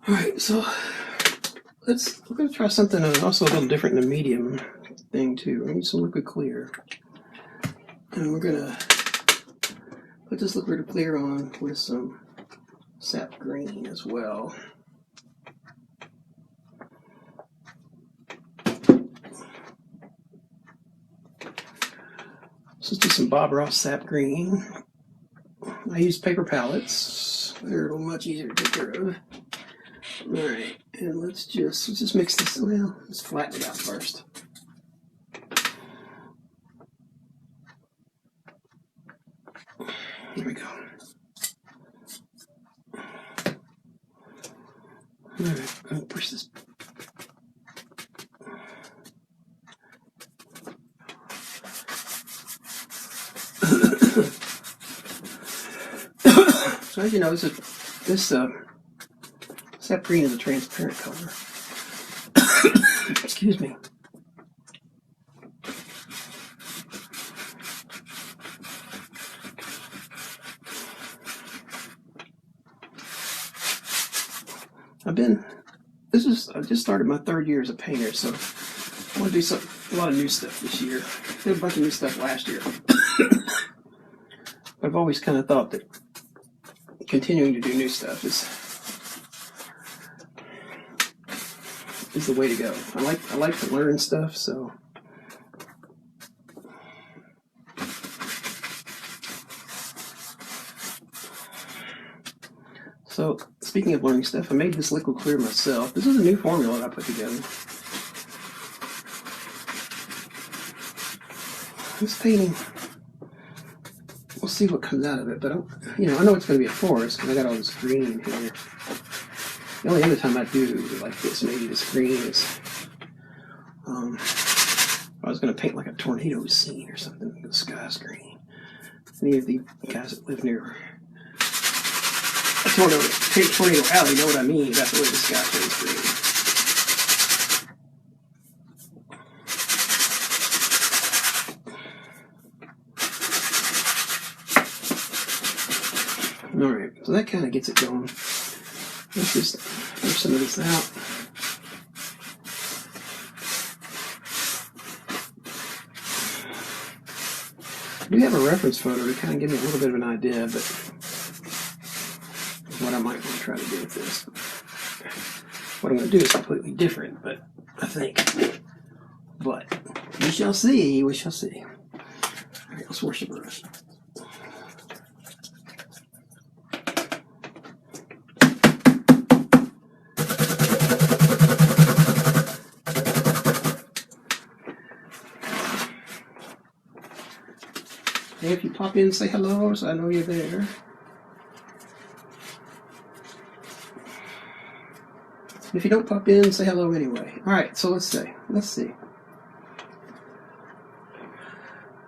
Alright, so we're going to try something also a little different in the medium thing too. I need some liquid clear. And we're going to put this liquid clear on with some sap green as well. So let's do some Bob Ross sap green. I use paper palettes. They're much easier to take care of. Alright, and let's just mix this. Well, let's flatten it out first. Here we go. Alright, I'm gonna push this. So as you know, this sap green is a transparent color. Excuse me. I just started my third year as a painter, so I want to do a lot of new stuff this year. I did a bunch of new stuff last year. But I've always kind of thought that continuing to do new stuff is the way to go. I like to learn stuff, so speaking of learning stuff, I made this liquid clear myself. This is a new formula that I put together. This painting, we'll see what comes out of it, but I know it's going to be a forest because I got all this green in here. The only other time I do like this, maybe this green is, I was going to paint like a tornado scene or something. The sky's green. Any of the guys that live near a tornado alley know what I mean about the way the sky turns green. Alright, so that kind of gets it going. Let's just push some of this out. I do have a reference photo to kind of give me a little bit of an idea, but what I might want to try to do with this. What I'm going to do is completely different, but I think. But we shall see. We shall see. Alright, let's wash the brush. Hey, if you pop in, say hello, so I know you're there. If you don't pop in, say hello anyway. Alright, so let's see.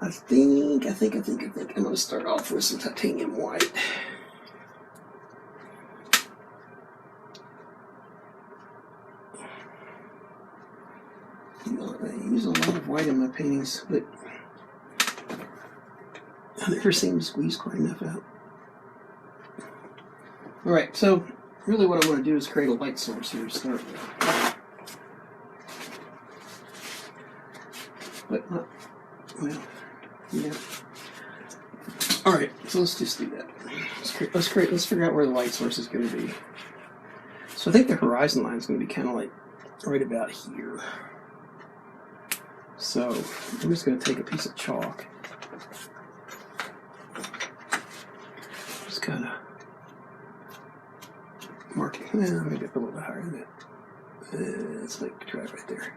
I think I'm going to start off with some titanium white. I use a lot of white in my paintings, but I never seem to squeeze quite enough out. Alright, so really what I want to do is create a light source here to start with. But not, well, yeah. Alright, so let's just do that. Let's figure out where the light source is going to be. So I think the horizon line is going to be kind of like right about here. So I'm just going to take a piece of chalk. Just kind of mark it. Maybe up a little bit higher than that. Let's try it right there.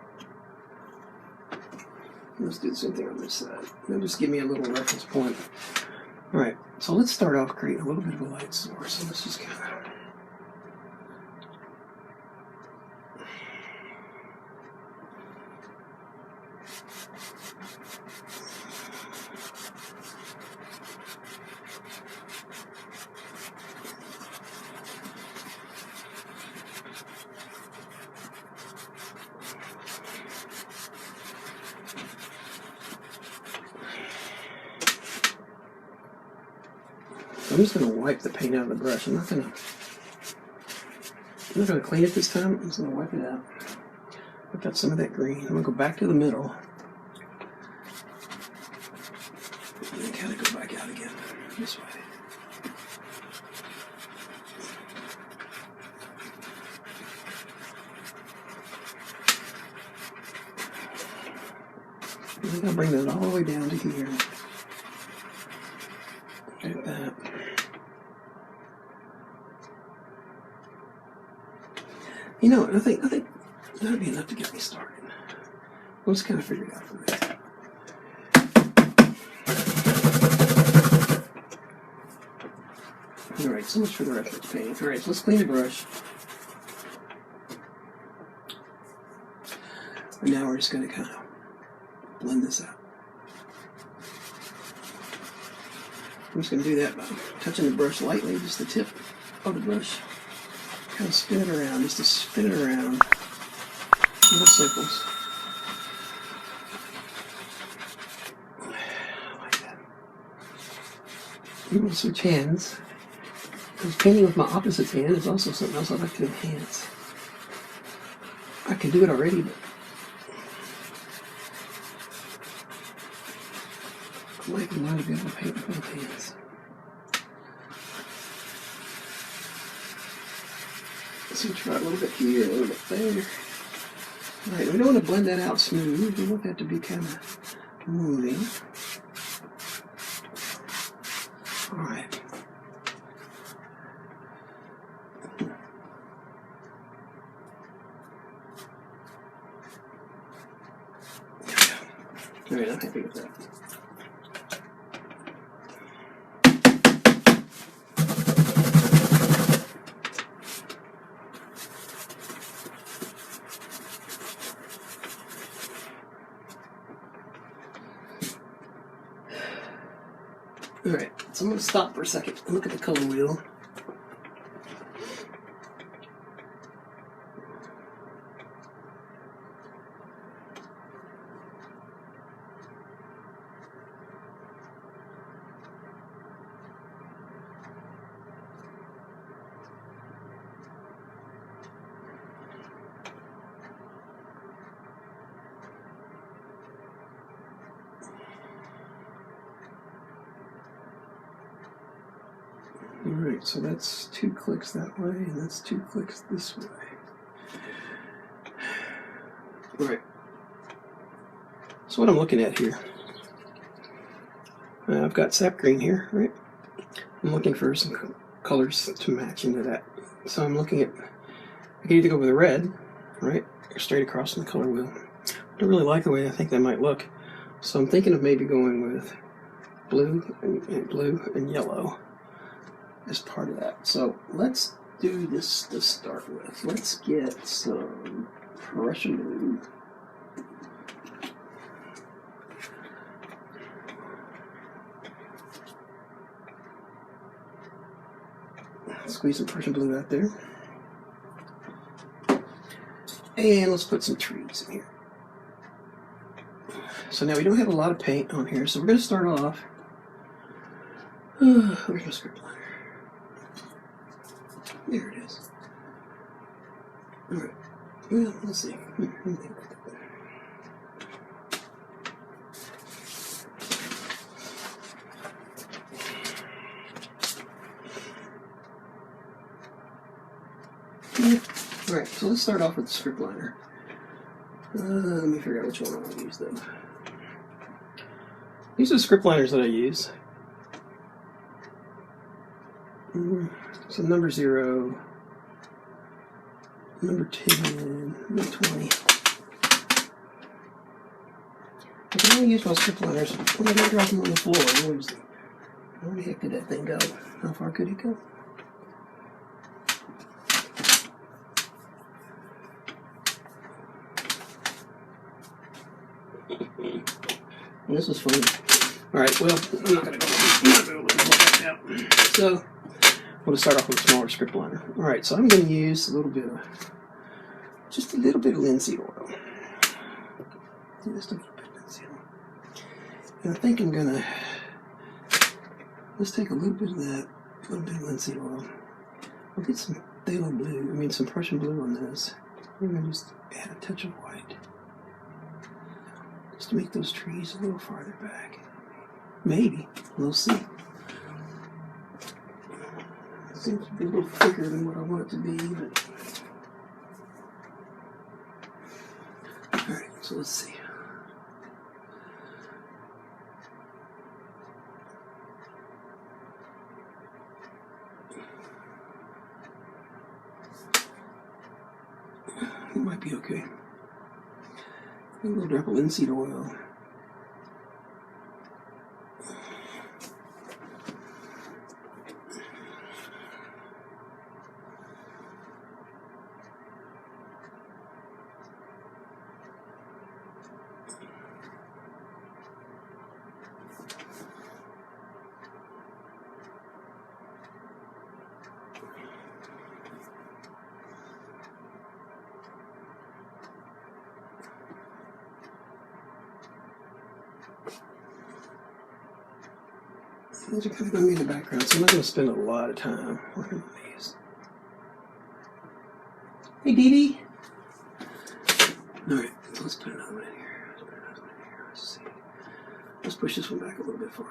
Let's do the same thing on this side. That'll just give me a little reference point. Alright, so let's start off creating a little bit of a light source. So let's just kind of... I'm just going to wipe the paint out of the brush. I'm not going to I'm not going to clean it this time. I'm just going to wipe it out. I've got some of that green. I'm going to go back to the middle. And then kind of go back out again this way. And then I'll bring that all the way down to here. Like that. You know, I think that'll be enough to get me started. We'll just kind of figure it out from there. Alright, so much for the reference painting. Alright, so let's clean the brush. And now we're just going to kind of blend this out. I'm just going to do that by touching the brush lightly, just the tip of the brush. Kind of spin it around, just to spin it around. Little circles. Like that. I'm going to switch hands. Because painting with my opposite hand is also something else I like to enhance. I can do it already, but I like to learn to be able to paint with both hands. So we'll try a little bit here, a little bit there. Alright, we don't want to blend that out smooth. We want that to be kind of moving. Alright. Alright, I'm happy with that. Alright, so I'm going to stop for a second and look at the color wheel. Alright, so that's 2 clicks that way, and that's 2 clicks this way. Alright. So what I'm looking at here, I've got sap green here, right? I'm looking for some colors to match into that. So I'm looking at, I can either go with a red, right, or straight across in the color wheel. I don't really like the way I think that might look. So I'm thinking of maybe going with blue and yellow as part of that. So let's do this to start with. Let's get some Prussian blue. Squeeze some Prussian blue out there. And let's put some trees in here. So now we don't have a lot of paint on here, so we're going to start off. Where's my script liner? There it is. Alright. Well, let's see. Alright, so let's start off with the script liner. Let me figure out which one I want to use though. These are the script liners that I use. So number 0, number 10, number 20. I can only use my script liners when I don't drop them on the floor. Where the heck did that thing go? How far could it go? And this was funny. Alright, well, I'm not going to go back out. So, we'll start off with a smaller script liner. Alright, so I'm going to use just a little bit of linseed oil. Just a little bit of linseed oil. And I think I'm going to, let's take a little bit of that, a little bit of linseed oil. I'll get some phthalo blue, some Prussian blue on this. I'm going to just add a touch of white. Just to make those trees a little farther back. Maybe. We'll see. It seems to be a little thicker than what I want it to be, but... Alright, so let's see. It might be okay. A little drop of linseed oil. These are kind of going to be in the background, so I'm not going to spend a lot of time working on these. Hey, Dee Dee. Alright, so let's put another one in here. Let's see. Let's push this one back a little bit farther.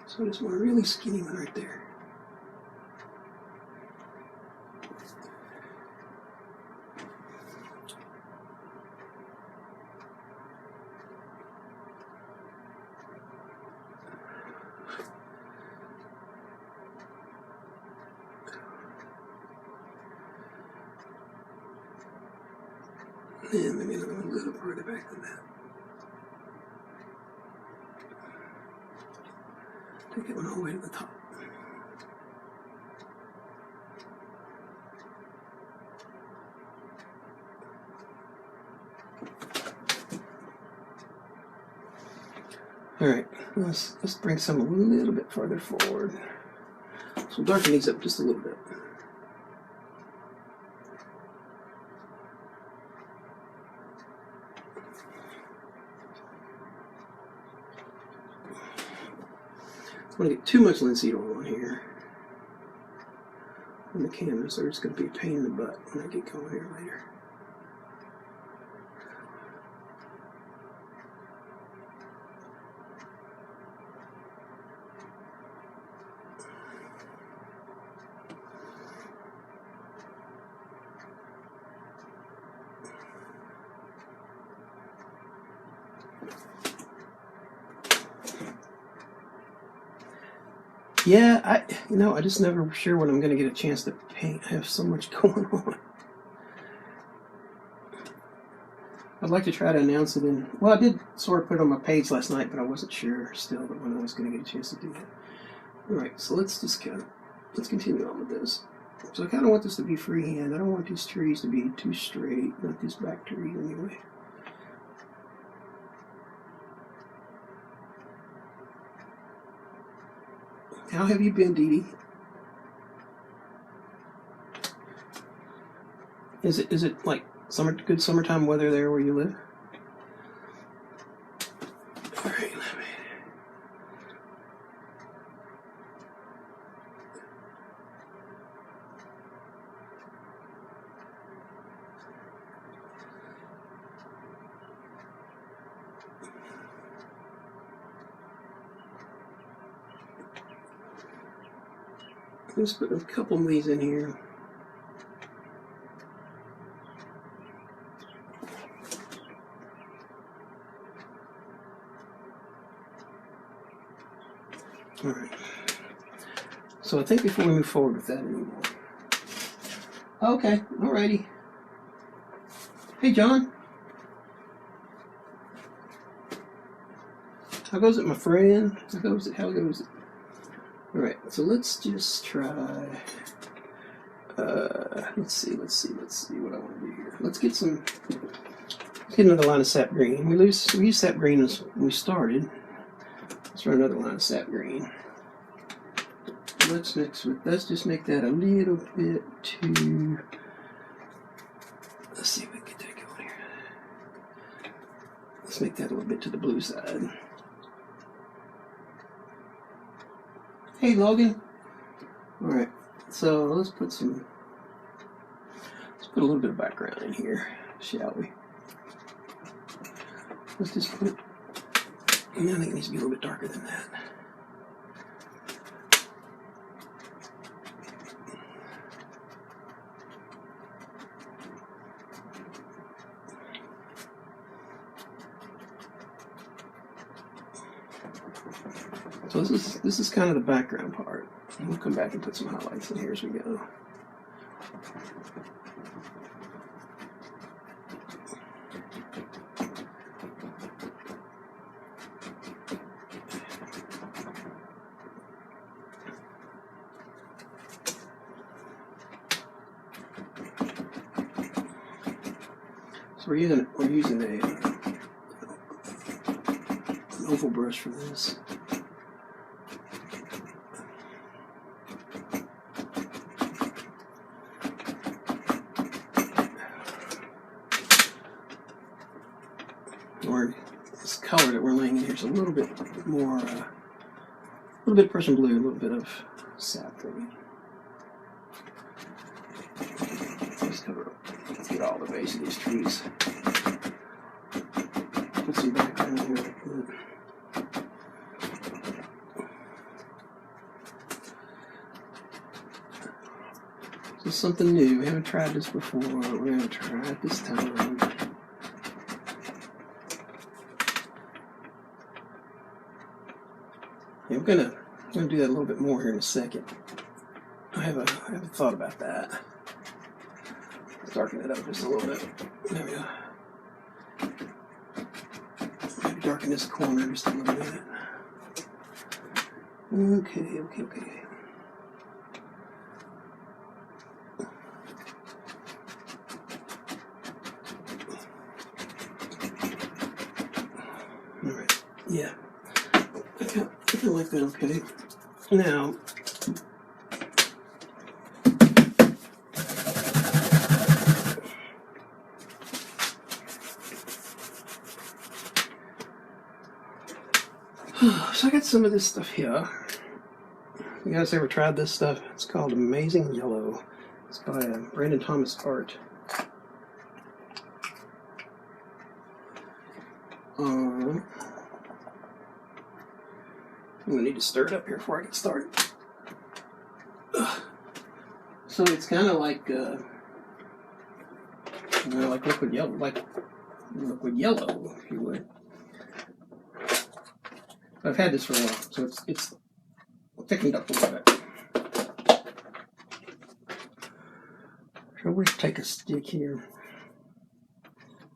So I just want a really skinny one right there. And maybe another one a little further back than that. Take that one all the way to the top. Alright, let's bring some a little bit farther forward. So we'll darken these up just a little bit. I don't want to get too much linseed oil on here on the canvas, or it's going to be a pain in the butt when I get going here later. Yeah, I just never sure when I'm going to get a chance to paint. I have so much going on. I'd like to try to announce it in, well, I did sort of put it on my page last night, but I wasn't sure still when I was going to get a chance to do that. Alright, so let's continue on with this. So I kind of want this to be freehand. I don't want these trees to be too straight, not these back trees anyway. How have you been, Dee Dee? Is it like good summertime weather there where you live? All right, let's put a couple of these in here. All right. So I think before we move forward with that anymore. Okay, alrighty. Hey, John. How goes it, my friend? How goes it? Alright, so let's just try, let's see what I want to do here. Let's get another line of sap green. We used sap green as we started. Let's run another line of sap green. Let's just make that a little bit too, let's see if we can get that going here. Let's make that a little bit to the blue side. Hey, Logan. Alright, so let's put a little bit of background in here, shall we? Let's just put, I think it needs to be a little bit darker than that. So this is kind of the background part. We'll come back and put some highlights in here as we go. So we're using an oval brush for this. This color that we're laying in here is a little bit more, a little bit of Prussian blue, a little bit of saffron. Let's get all the base of these trees. Put some background here. This is something new. We haven't tried this before. We're going to try it this time. Yeah, I'm gonna do that a little bit more here in a second. I haven't thought about that. Let's darken it up just a little bit. There we go. Maybe darken this corner just a little bit. Okay. All right. Yeah. I feel like that. Okay. Now. So I got some of this stuff here. You guys ever tried this stuff? It's called Amazing Yellow. It's by Brandon Thomas Art. I'm gonna need to stir it up here before I get started. So it's kind of like, like liquid yellow, if you would. I've had this for a while, so it's thickened up a little bit. So we'll take a stick here,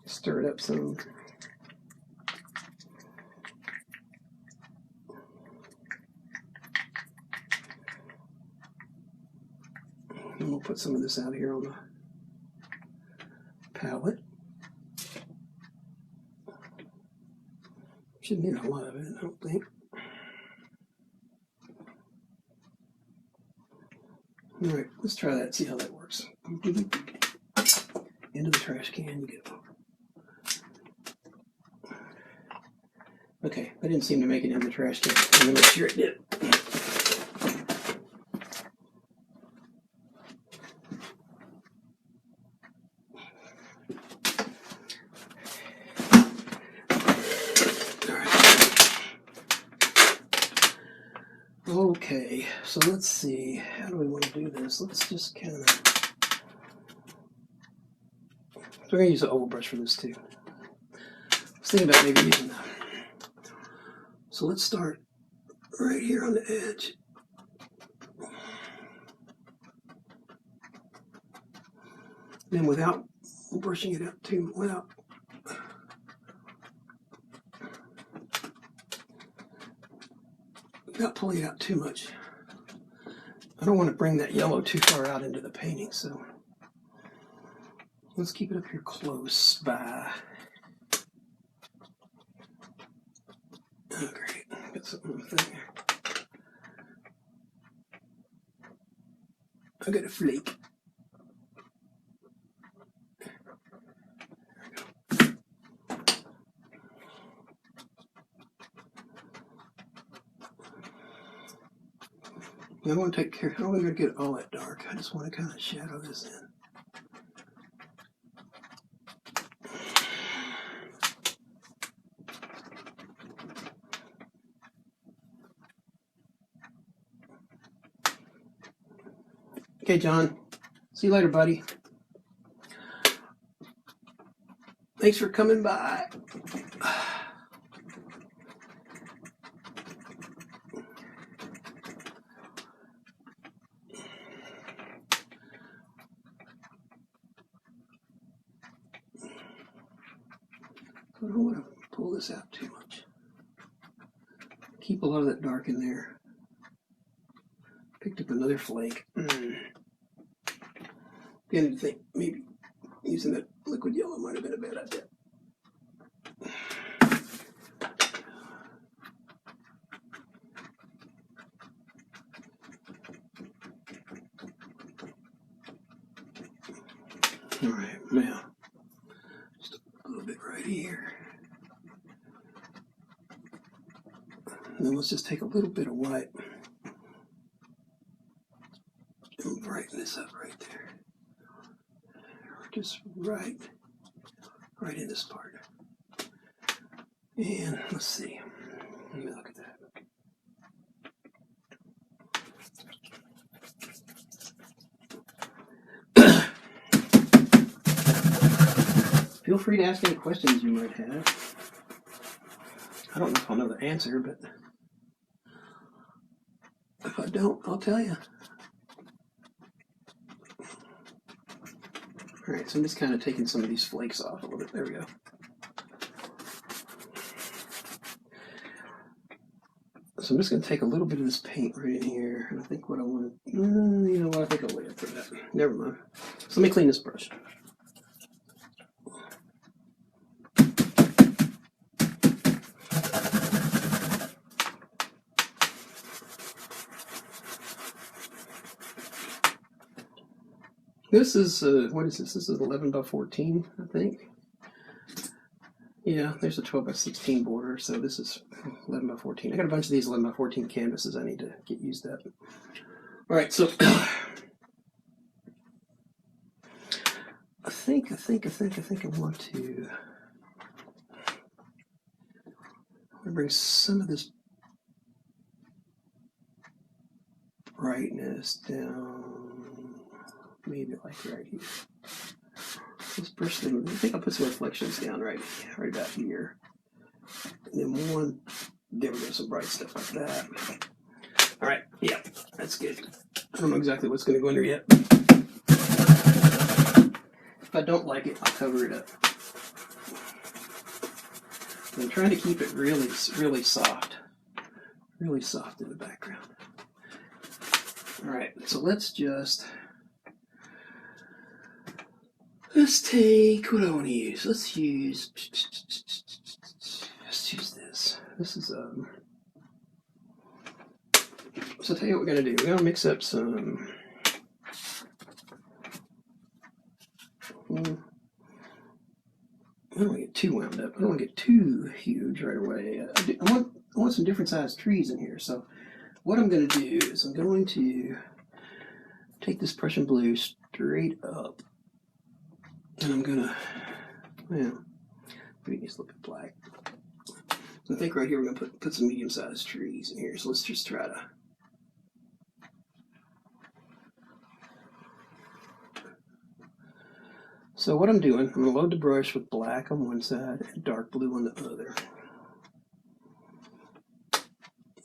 stir it up some. And we'll put some of this out here on the palette. Shouldn't need a lot of it, I don't think. Alright, let's try that, see how that works. Into the trash can you go. Okay, that didn't seem to make it in the trash can. I'm going to make sure it did. Okay, so let's see, how do we want to do this? Let's just kind of, so we're going to use an oval brush for this too. I was thinking about maybe using that. So let's start right here on the edge. Then without brushing it up too, without pulling it out too much. I don't want to bring that yellow too far out into the painting, so let's keep it up here close by. Oh, great. Got something on the thing there. I got a flake. I don't want to take care. I don't want to get all that dark. I just want to kind of shadow this in. Okay, John. See you later, buddy. Thanks for coming by. I don't want to pull this out too much. Keep a lot of that dark in there. Picked up another flake. Beginning to think maybe using that liquid yellow might have been a bad idea. All right, now just a little bit right here. And then let's just take a little bit of white and brighten this up right there. Just right in this part. And let's see. Let me look at that. Feel free to ask any questions you might have. I don't know if I'll know the answer, but if I don't, I'll tell you. All right, so I'm just kind of taking some of these flakes off a little bit. There we go. So I'm just going to take a little bit of this paint right in here, and I think what I want to, you know what, I think I'll wait for that. Never mind. So let me clean this brush. This is, what is this? This is 11 by 14, I think. Yeah, there's a 12 by 16 border, so this is 11 by 14. I got a bunch of these 11 by 14 canvases I need to get used up. All right, so I think I want to bring some of this brightness down, maybe like right here. This brush thing, I think I'll put some reflections down right about here. And then there we go, some bright stuff like that. All right, yeah, that's good. I don't know exactly what's going to go in there yet. If I don't like it, I'll cover it up. I'm trying to keep it really soft in the background. All right, so let's take, what do I want to use? Let's use this. This is, so I'll tell you what we're going to do. We're going to mix up some, I don't want to get too wound up. I don't want to get too huge right away. I want some different sized trees in here. So what I'm going to do is I'm going to take this Prussian blue straight up. And I'm going to, well, maybe it's a little bit black. So I think right here we're going to put some medium-sized trees in here. So let's just try to. So what I'm doing, I'm going to load the brush with black on one side and dark blue on the other.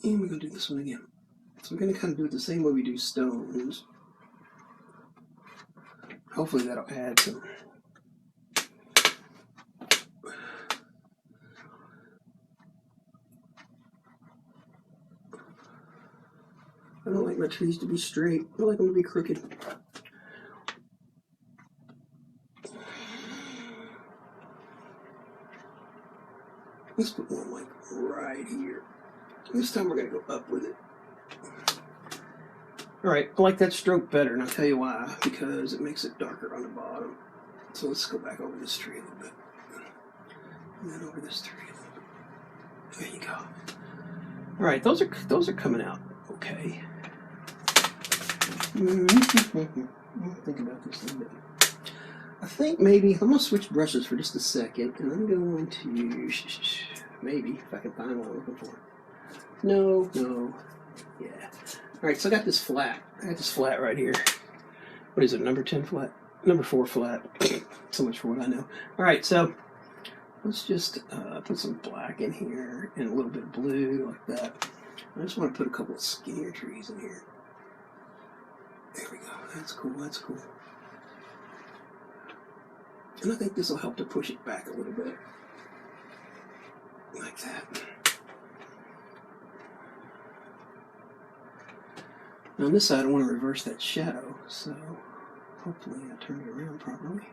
And we're going to do this one again. So we're going to kind of do it the same way we do stones. Hopefully that'll add some. I don't like my trees to be straight. I like them to be crooked. Let's put one like right here. This time we're going to go up with it. All right, I like that stroke better, and I'll tell you why. Because it makes it darker on the bottom. So let's go back over this tree a little bit. And then over this tree a little bit. There you go. All right, those are coming out okay. I'll think about this a little bit. I think maybe I'm gonna switch brushes for just a second, and I'm going to maybe if I can find what I'm looking for. No, yeah. All right, so I got this flat. I got this flat right here. What is it? Number 10 flat, number 4 flat. So much for what I know. All right, so let's just put some black in here and a little bit of blue like that. I just want to put a couple of skinnier trees in here. There we go. That's cool. That's cool. And I think this will help to push it back a little bit. Like that. Now on this side I want to reverse that shadow, so hopefully I turn it around properly.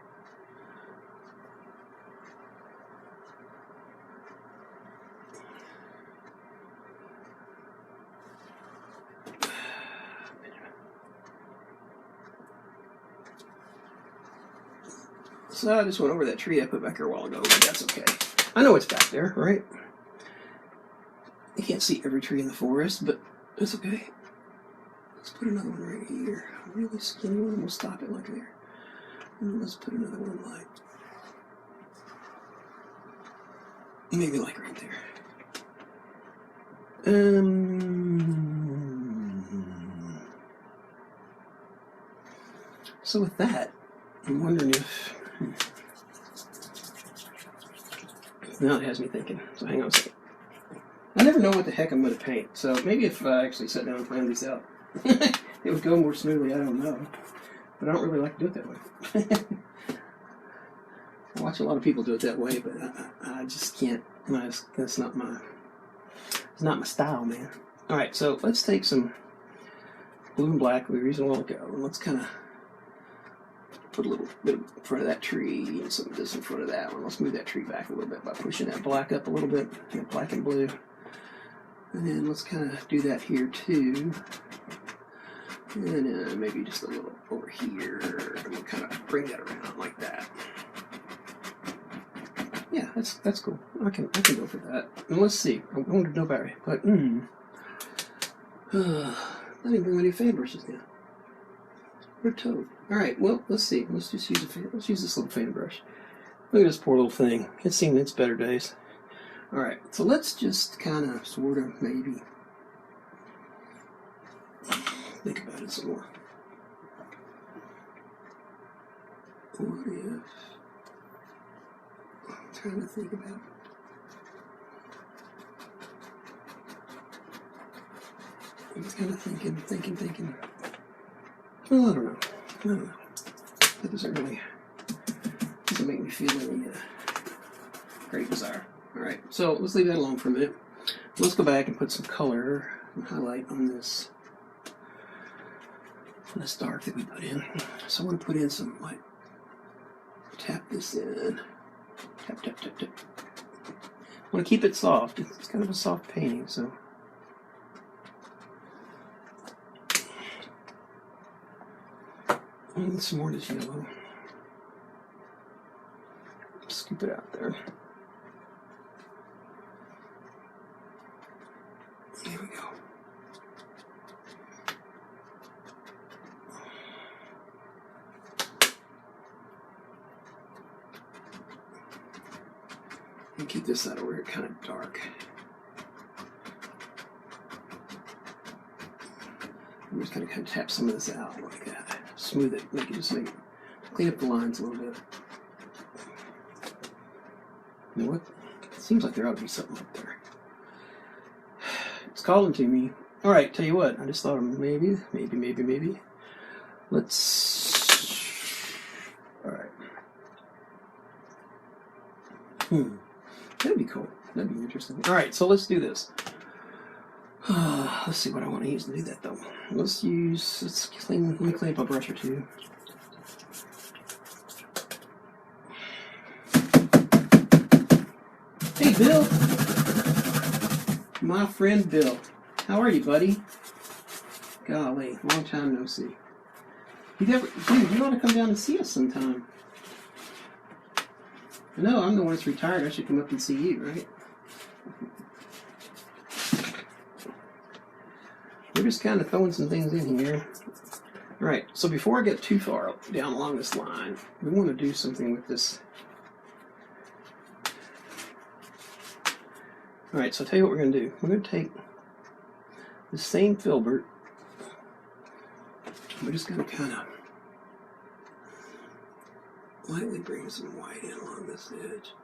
So I just went over that tree I put back here a while ago, but that's okay. I know it's back there, right? You can't see every tree in the forest, but that's okay. Let's put another one right here. A really skinny one. We'll stop it like there. And then let's put another one like, maybe like right there. So with that, I'm wondering if, now it has me thinking. So hang on a second. I never know what the heck I'm going to paint. So maybe if I actually sat down and planned these out, it would go more smoothly. I don't know. But I don't really like to do it that way. I watch a lot of people do it that way, but I just can't. That's not my. It's not my style, man. All right, so let's take some blue and black we used a while ago, and let's kind of put a little bit in front of that tree and some of this in front of that one. Let's move that tree back a little bit by pushing that black up a little bit, black and blue. And then let's kind of do that here too. And then maybe just a little over here, and we'll kind of bring that around like that. Yeah, that's cool. I can go for that. And let's see. I'm going to know about it, but I didn't bring any fan brushes now. We're toad. All right. Well, let's see. Let's just use let's use this little fan brush. Look at this poor little thing. It's seen its better days. All right. So let's just kind of, sort of, maybe think about it some more. What if? I'm trying to think about it. I'm just kind of thinking. Well, I don't know. That doesn't make me feel any great desire. All right, so let's leave that alone for a minute. Let's go back and put some color and highlight on this dark that we put in. So I want to put in some light. Tap this in. Tap. I want to keep it soft. It's kind of a soft painting, so. And some more of this yellow. Scoop it out there. There we go. And keep this side over here kind of dark. I'm just kind of tap some of this out like that. Smooth it, clean up the lines a little bit. You know what? It seems like there ought to be something up there. It's calling to me. All right, tell you what. I just thought of maybe. Let's. All right. That'd be cool. That'd be interesting. All right, so let's do this. Let's see what I want to use to do that though. Let me clean up a brush or two. Hey Bill! My friend Bill. How are you, buddy? Golly, long time no see. Dude, you ought to come down and see us sometime. No, I'm the one that's retired. I should come up and see you, right? We're just kind of throwing some things in here. All right, so before I get too far down along this line, we want to do something with this. All right, so I'll tell you what we're going to do. We're going to take the same filbert. We're just going to kind of lightly bring some white in along this edge.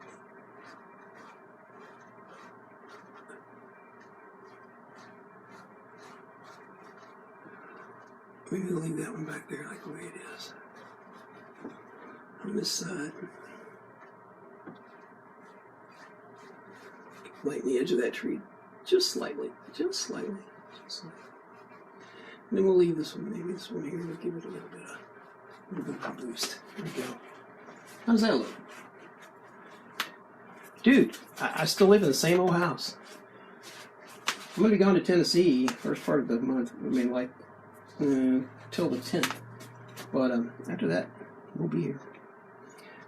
Maybe we'll leave that one back there like the way it is. On this side. Lighten the edge of that tree just slightly, just slightly, just slightly. And then we'll leave this one, maybe this one here, we'll give it a little bit of a boost. There we go. How does that look? Dude, I still live in the same old house. I'm going to be gone to Tennessee first part of the month. I mean, like, till the 10th. But after that, we'll be here.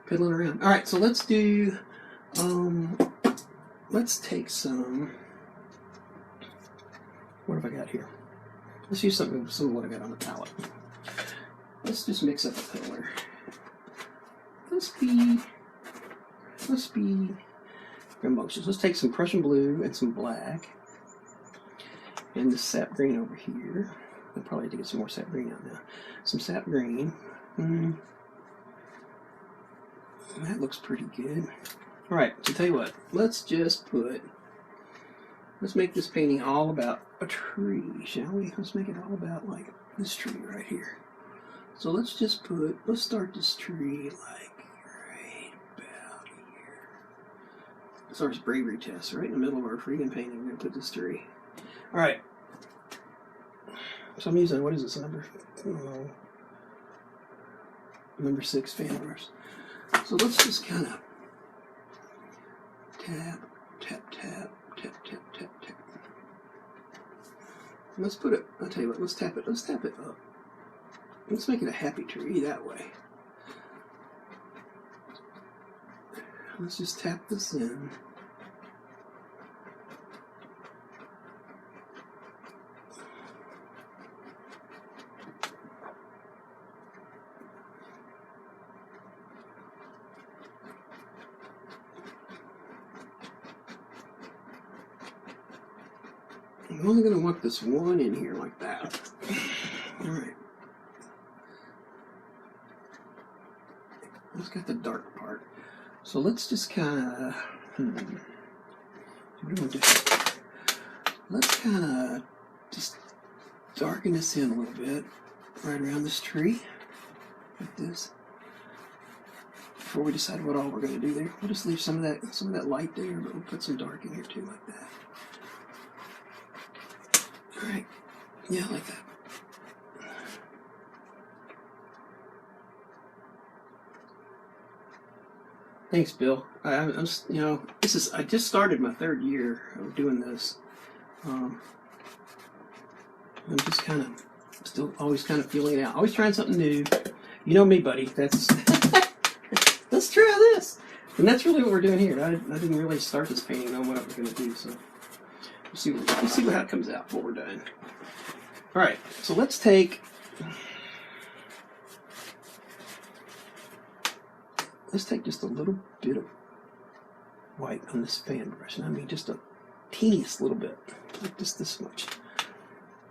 Piddling around. Alright, so let's do, let's take some, what have I got here? Let's use some of what I got on the palette. Let's just mix up a color. Let's be rambunctious. Let's take some Prussian blue and some black. And the sap green over here. I'll probably have to get some more sap green out now. Some sap green. That looks pretty good. Alright, so tell you what. Let's make this painting all about a tree, shall we? Let's make it all about, like, this tree right here. So let's start this tree, like, right about here. It's our bravery test, right in the middle of our freaking painting. We're going to put this tree. Alright. So I'm using, what is this number? Number 6 fan brush. So let's just kind of tap, tap, tap, tap, tap, tap, tap. Let's put it, I'll tell you what, let's tap it up. Let's make it a happy tree that way. Let's just tap this in. I'm only going to want this one in here like that. Alright. Let's get the dark part. So let's just kind of, let's kind of just darken this in a little bit, right around this tree, like this. Before we decide what all we're going to do there, we'll just leave some of that light there, but we'll put some dark in here too, like that. Alright, yeah, like that. Thanks, Bill. I'm you know, I just started my 3rd year of doing this. I'm just still always kind of feeling it out. Always trying something new. You know me, buddy. Let's try this. And that's really what we're doing here. I didn't really start this painting knowing what I was going to do, so we'll see how it comes out, what we're doing. All right, so let's take just a little bit of white on this fan brush, and I mean just a teeniest little bit, like just this much.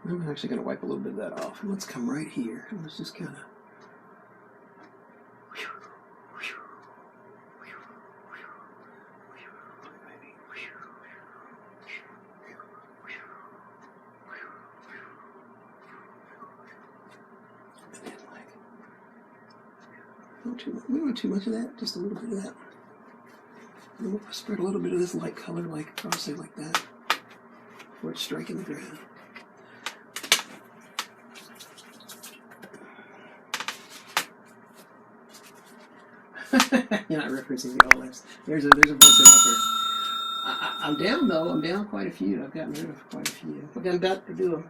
I'm actually going to wipe a little bit of that off, and let's come right here, and let's just kind of we don't want too much of that, just a little bit of that. And we'll spread a little bit of this light color, like across, say, like that, where it's striking the ground. You're not referencing the old lips. There's a bunch of them up there. I'm down though. I'm down quite a few. I've gotten rid of quite a few. I'm about to do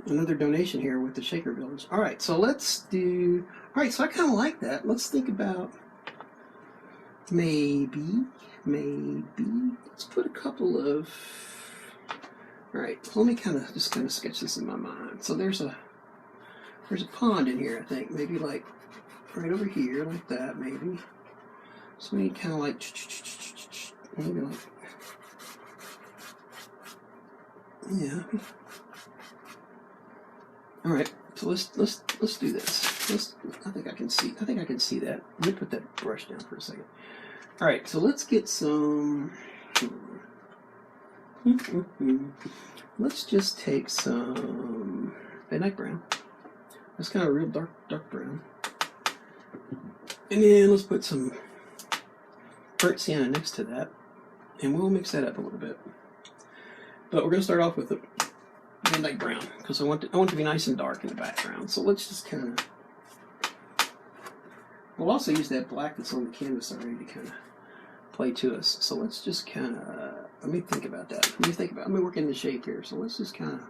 another donation here with the Shaker Village. All right, so let's do. All right, so I kind of like that. Let's think about maybe. Let's put a couple of. All right, let me kind of sketch this in my mind. So there's a there's a pond in here, I think. Maybe like right over here, like that, maybe. So we need kind of like, maybe like, yeah. All right, so let's do this. I think I can see that. Let me put that brush down for a second. All right, so let's get some. Let's just take some midnight brown. That's kind of a real dark brown. And then let's put some burnt sienna next to that, and we'll mix that up a little bit. But we're going to start off with the midnight brown because I want it to be nice and dark in the background. So let's just kind of. We'll also use that black that's on the canvas already to kind of play to us. So let's just kind of. Let me think about that. Let me work in the shape here. So let's just kind of.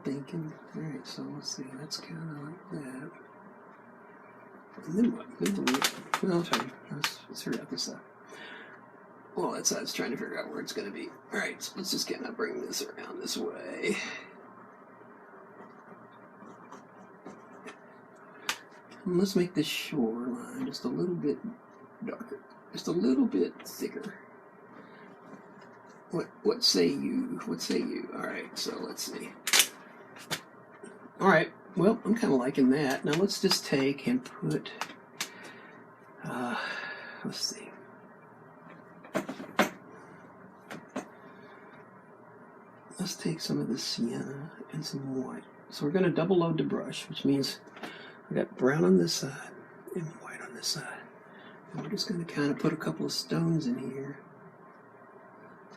Thinking. All right, so let's see. That's kind of like that. And then what? Well, I'll try. Let's figure out this side. Well, that side's trying to figure out where it's going to be. All right, so let's just kind of bring this around this way. And let's make this shoreline just a little bit darker, just a little bit thicker. What say you? What say you? All right, so let's see. All right, well, I'm kind of liking that. Now let's just take and put, let's see. Let's take some of the sienna and some white. So we're going to double load the brush, which means we got brown on this side and white on this side. And we're just going to kind of put a couple of stones in here.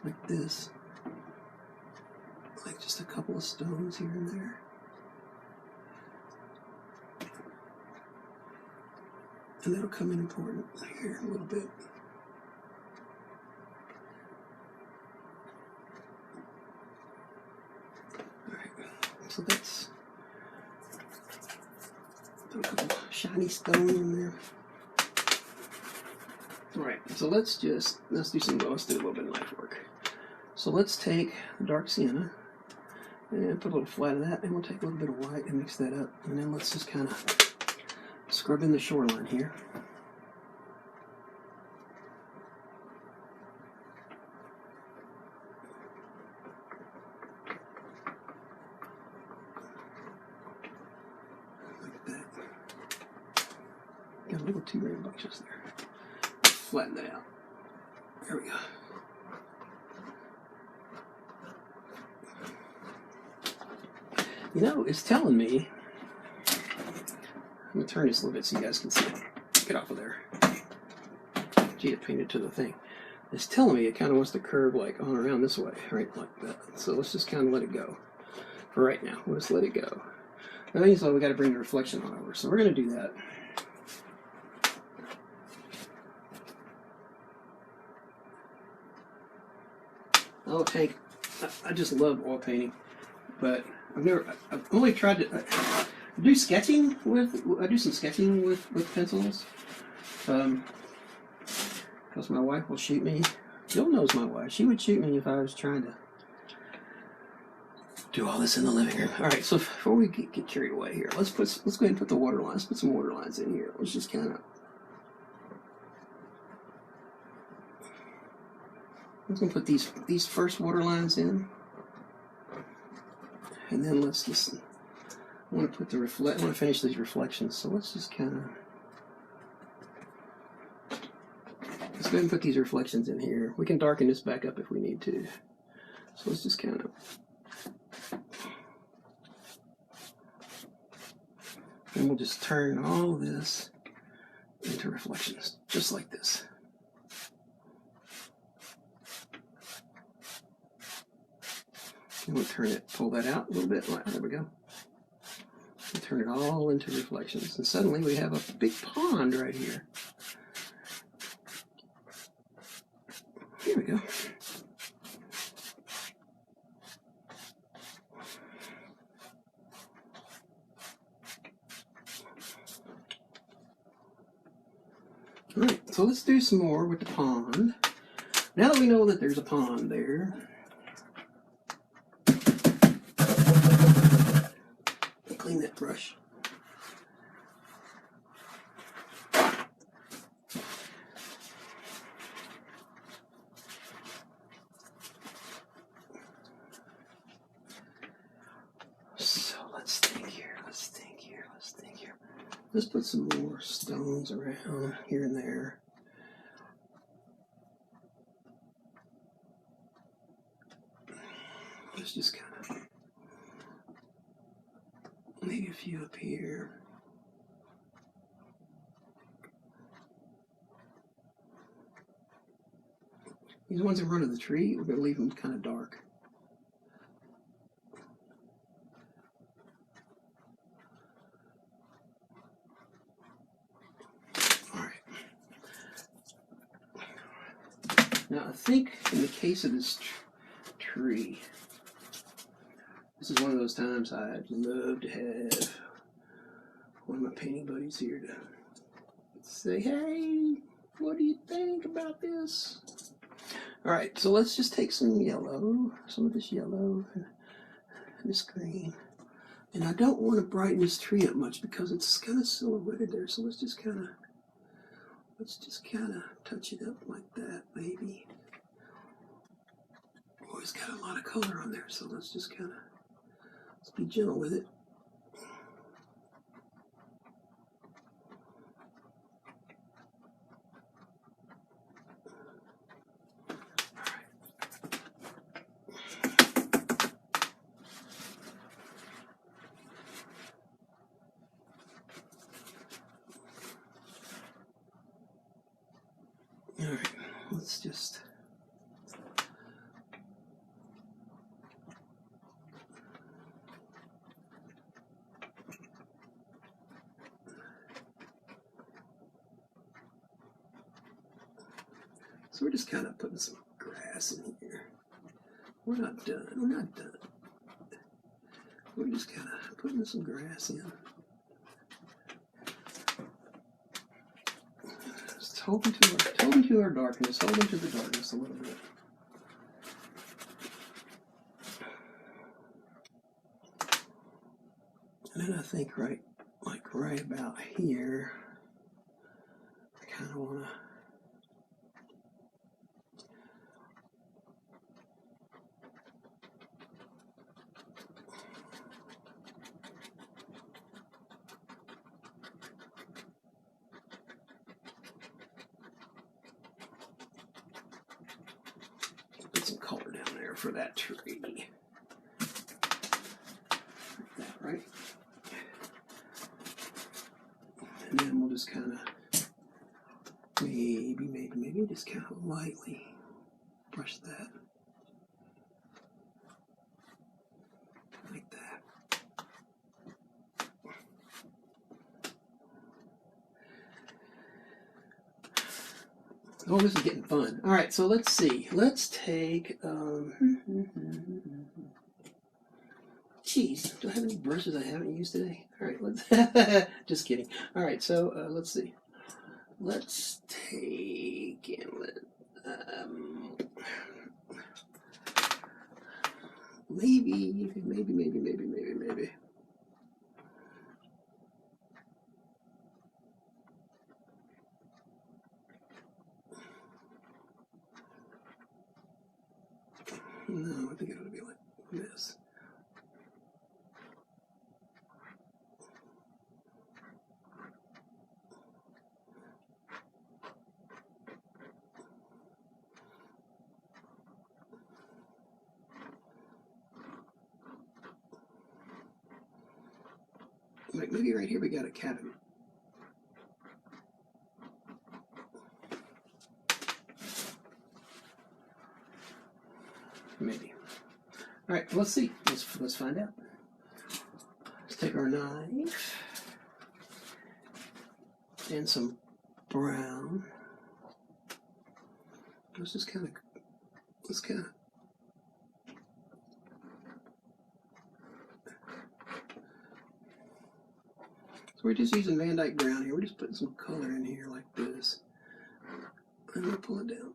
Like this, like just a couple of stones here and there. And that'll come in important here a little bit. Alright, so that's a couple shiny stones in there. Alright, so let's do a little bit of knife work. So let's take the dark sienna and put a little flat of that, and we'll take a little bit of white and mix that up. And then let's just kind of scrub in the shoreline here. Like that. Got a little too rambunctious there. Flatten that out. There we go. You know, it's telling me. I'm gonna turn this a little bit so you guys can see. Get off of there. Gee, it painted to the thing. It's telling me it kind of wants to curve like on around this way, right like that. So let's just kind of let it go for right now. We'll just let it go. That means we got to bring the reflection on over. So we're gonna do that. Oh, Hank, I just love oil painting, but I've only tried to do sketching with. I do some sketching with pencils, because my wife will shoot me. Jill knows my wife. She would shoot me if I was trying to do all this in the living room. All right, so before we get carried away here, let's go ahead and put the water lines. Let's put some water lines in here. Let's just kind of. I'm going to put these first water lines in, and then let's just. I want to finish these reflections. So let's just kind of. Let's go ahead and put these reflections in here. We can darken this back up if we need to. So let's just kind of. And we'll just turn all of this into reflections, just like this. And we'll pull that out a little bit. Right, there we go. And turn it all into reflections. And suddenly we have a big pond right here. Here we go. All right, so let's do some more with the pond. Now that we know that there's a pond there, clean that brush. So let's think here. Let's put some more stones around here and there. Let's just kind of, maybe a few up here. These ones in front of the tree, we're going to leave them kind of dark. Now, I think in the case of this tree, this is one of those times I'd love to have one of my painting buddies here to say, hey, what do you think about this? All right, so let's just take some yellow, some of this yellow and this green. And I don't want to brighten this tree up much because it's kind of silhouetted there, so let's just kind of touch it up like that, maybe. Oh, it's got a lot of color on there, so let's be gentle with it. All right, let's just so we're just kind of putting some grass in here. We're not done. We're just kind of putting some grass in. Just holding to our darkness, holding to the darkness a little bit. And then I think right about here, I kind of want to put some color down there for that tree. Like that, right? And then we'll just kind of maybe just kind of lightly brush that. Like that. Oh, this is getting fun. All right, so let's see. Let's take, geez, do I have any brushes I haven't used today? All right, let's, just kidding. All right, so let's see. Let's take, maybe. No, I think it ought to be like this. Like maybe right here we got a cabin. Maybe. All right, let's see. Let's find out. Let's take our knife and some brown. Let's kind of. So we're just using Van Dyke brown here. We're just putting some color in here like this. and we'll pull it down.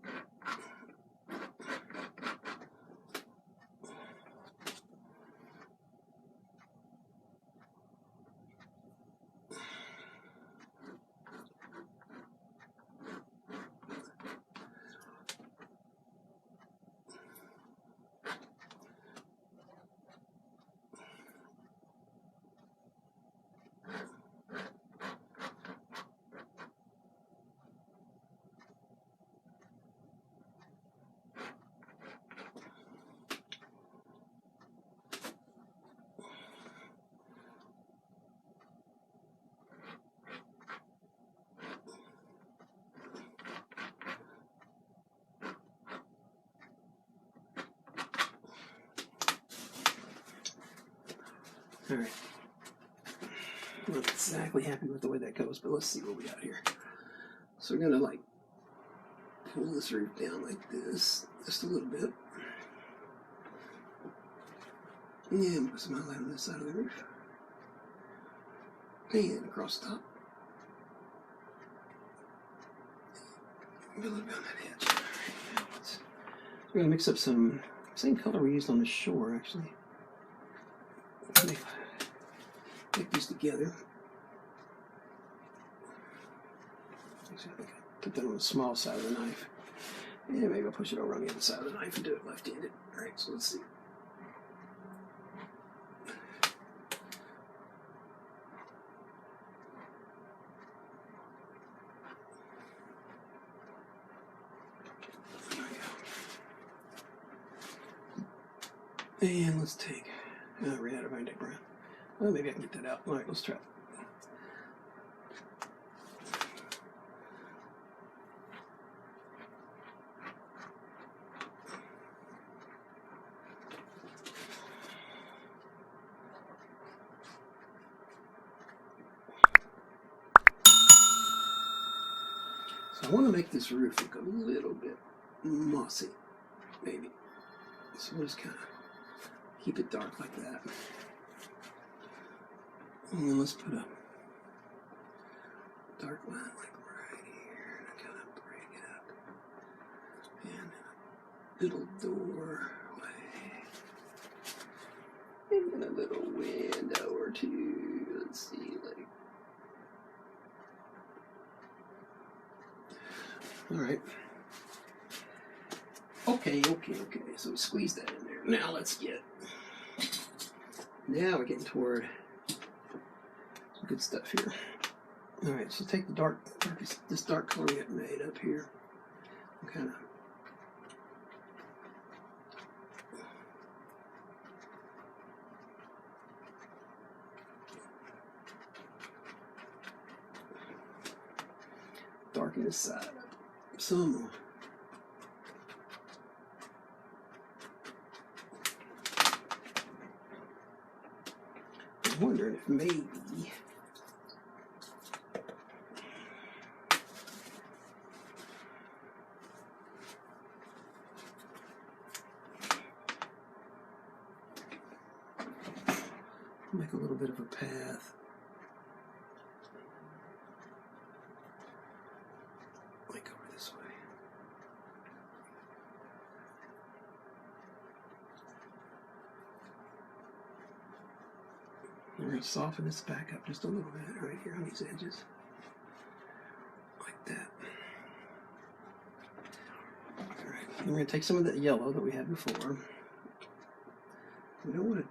All right. I'm not exactly happy with the way that goes, but let's see what we got here. So we're gonna like pull this roof down like this, just a little bit. And put some highlight on this side of the roof. And across the top. A little bit on that edge. Right. We're gonna mix up some same color we used on the shore, actually. Make these together. Actually, I think I put that on the small side of the knife. And maybe I'll push it over on the other side of the knife and do it left-handed. Alright, so let's see. There we go. And let's take, ran out of my brown. Well, maybe I can get that out. Alright, let's try it. So I want to make this roof look a little bit mossy, maybe. So we'll just kind of keep it dark like that. And then let's put a dark line like right here and kind of break it up. And a little doorway. And then a little window or two. Let's see, like. Alright. Okay. So we squeeze that in there. Now let's get. Now we're getting toward some good stuff here. Alright, so take the this dark color we got made up here. And kind of darken this side up some more. I'm wondering if maybe make a little bit of a path. Like over this way. We're going to soften this back up just a little bit right here on these edges. Like that. Alright, we're going to take some of that yellow that we had before. We don't want to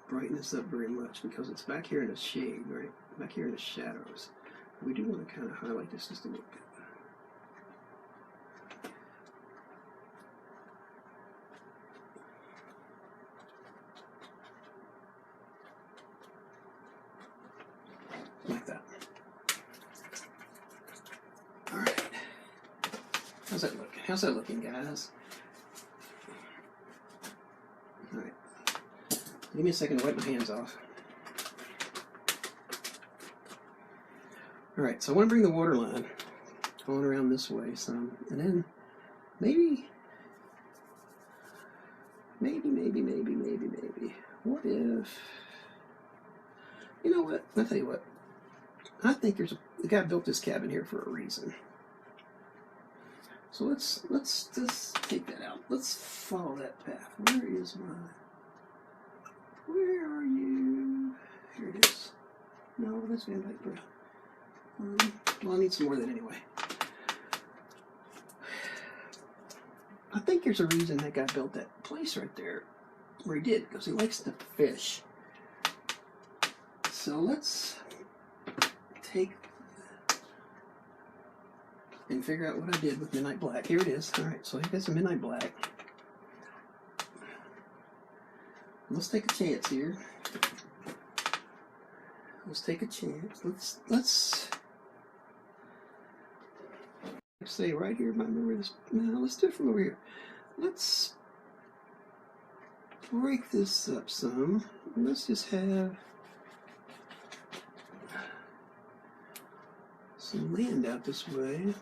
brighten this up very much because it's back here in the shade, right? Back here in the shadows. We do want to kind of highlight this just a little bit. Like that. Alright. How's that looking? How's that looking, guys? Alright. Give me a second to wipe my hands off. Alright, so I want to bring the water line going around this way some. And then maybe. What if. You know what? I'll tell you what. I think the guy built this cabin here for a reason. So let's just take that out. Let's follow that path. Where are you? Here it is. No, that's Van Dyke Brown. Well, I need some more of that anyway. I think there's a reason that guy built that place right there where he did, because he likes to fish. So let's take and figure out what I did with Midnight Black. Here it is. All right, so I got some Midnight Black. Let's take a chance here. Let's take a chance. Let's say right here. Remember this? No, let's do it from over here. Let's break this up some. Let's just have some land out this way.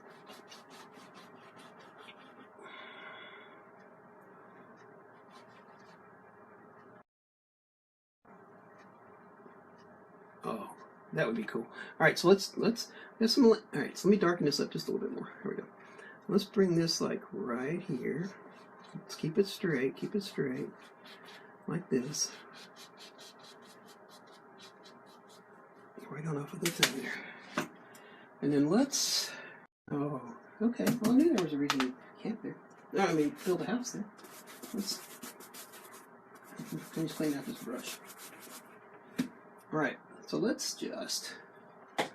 Oh, that would be cool. All right, so let's there's some. All right, so let me darken this up just a little bit more. Here we go. Let's bring this like right here. Let's keep it straight, like this. Right on off of the thing there. And then let's, oh, okay. Well, I knew there was a reason to camp there. No, I mean, build a house there. Let's clean out this brush. All right, so let's just, so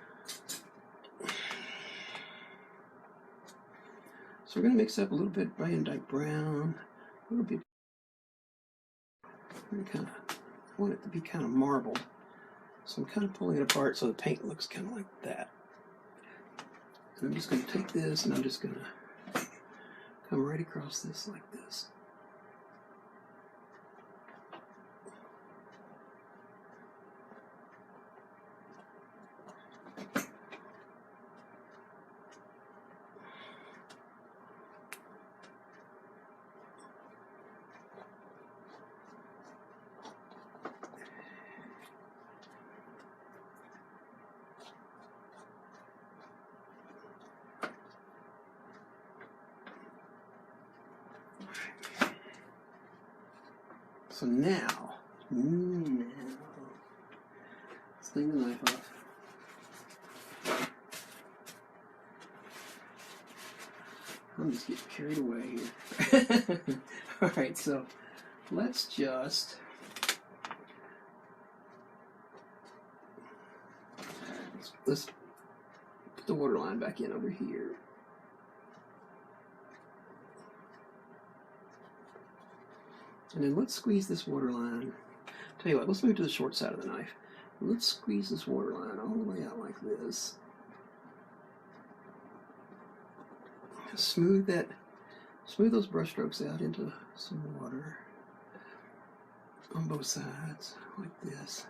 we're going to mix up a little bit Van Dyke Brown, a little bit, I want it to be kind of marbled. So I'm kind of pulling it apart so the paint looks kind of like that. And I'm just going to take this and I'm just going to come right across this like this. So now, let's clean the knife off. I'm just getting carried away here. All right, so let's just let's put the water line back in over here. And then let's squeeze this water line. Tell you what, let's move to the short side of the knife. Let's squeeze this water line all the way out like this. Smooth those brush strokes out into some water on both sides, like this.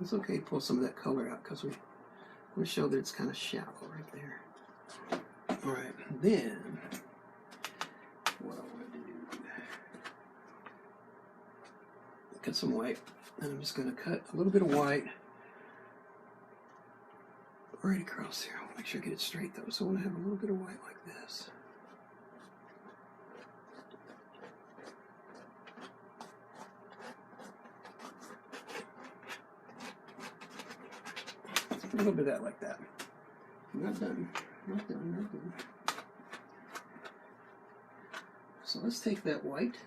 It's okay to pull some of that color out because we want to show that it's kind of shallow right there. All right, then what I want to do, cut some white, and I'm just going to cut a little bit of white right across here. I want to make sure I get it straight though, so I want to have a little bit of white like this. A little bit of that like that. Not done. So let's take that white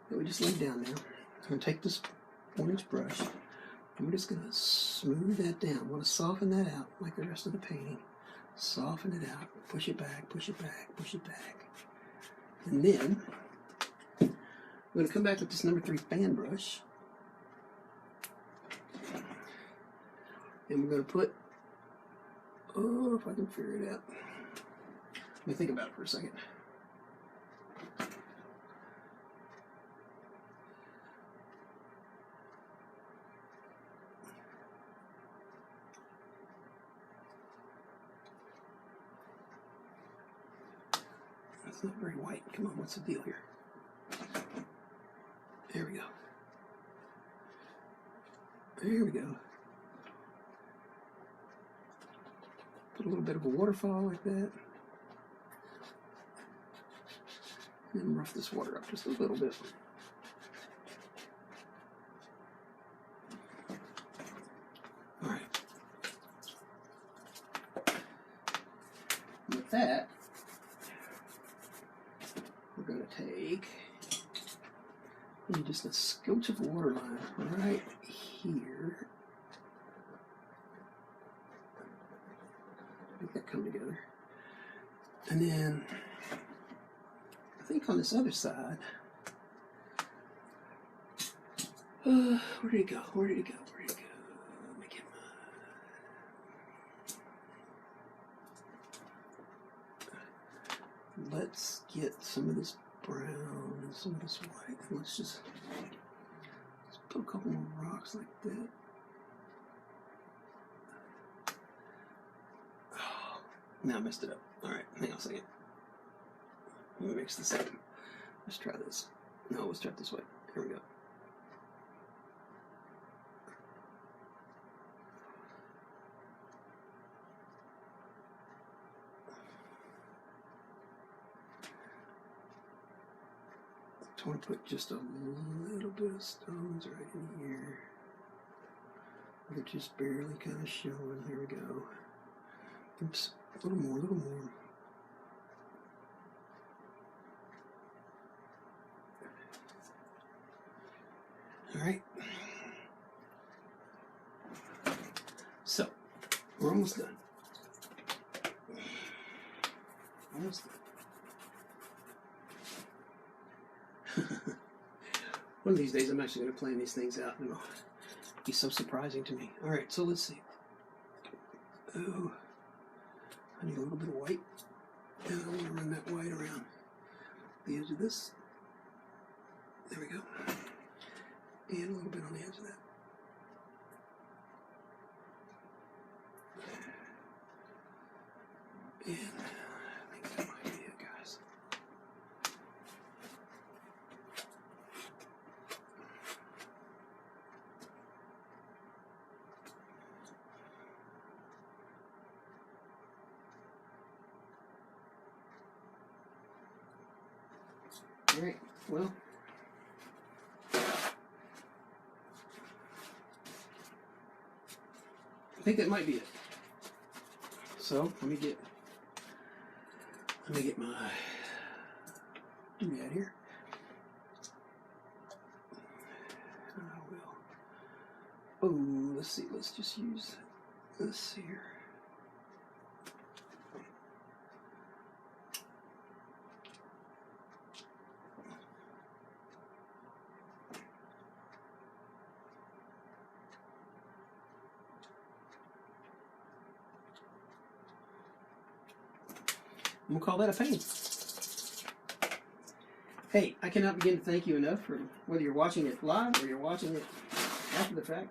that we just laid down there. I'm going to take this 1-inch brush and we're just going to smooth that down. I want to soften that out like the rest of the painting. Soften it out. Push it back, push it back, push it back. And then I'm going to come back with this number 3 fan brush. And we're going to put, oh, if I can figure it out. Let me think about it for a second. That's not very white. Come on, what's the deal here? There we go. There we go. a little bit of a waterfall like that. And rough this water up just a little bit. All right. With that, we're going to take just a scotch of water line right here. Make that come together. And then I think on this other side, where did it go? Where did it go? Where did it go? Let me get my... Let's get some of this brown and some of this white. Let's just put a couple more rocks like that. Oh, now I messed it up. All right, hang on a second. Let me mix this up. Let's try this. No, let's try it this way. Here we go. I want to put just a little bit of stones right in here. They're just barely kind of showing. Here we go. Oops, a little more, a little more. All right. So, we're almost done. Almost done. One of these days I'm actually going to plan these things out and it'll be so surprising to me. Alright, so let's see. Oh, I need a little bit of white. And I want to run that white around the edge of this. There we go. And a little bit on the edge of that. And I think that might be it, guys. All right, well, I think that might be it. So let me get my doodad here. I will. Oh, let's see. Let's just use this here. And we'll call that a painting. Hey, I cannot begin to thank you enough for whether you're watching it live or you're watching it after the fact.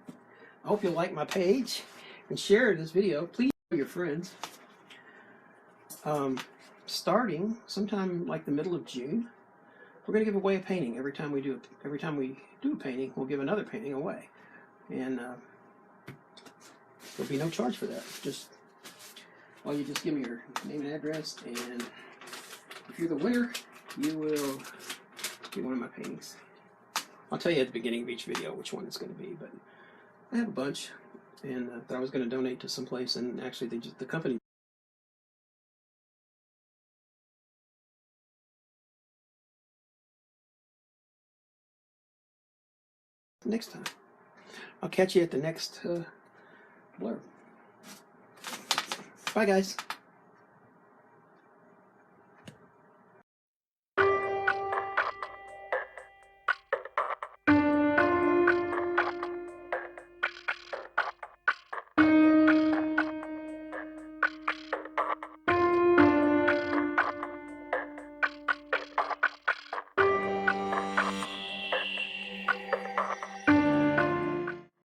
I hope you'll like my page and share this video. Please tell your friends. Starting sometime like the middle of June, we're going to give away a painting every time we do a painting. We'll give another painting away, and there'll be no charge for that. All you just give me your name and address, and if you're the winner, you will get one of my paintings. I'll tell you at the beginning of each video which one it's going to be, but I have a bunch, and that I was going to donate to someplace, and actually the company next time. I'll catch you at the next blurb. Bye, guys.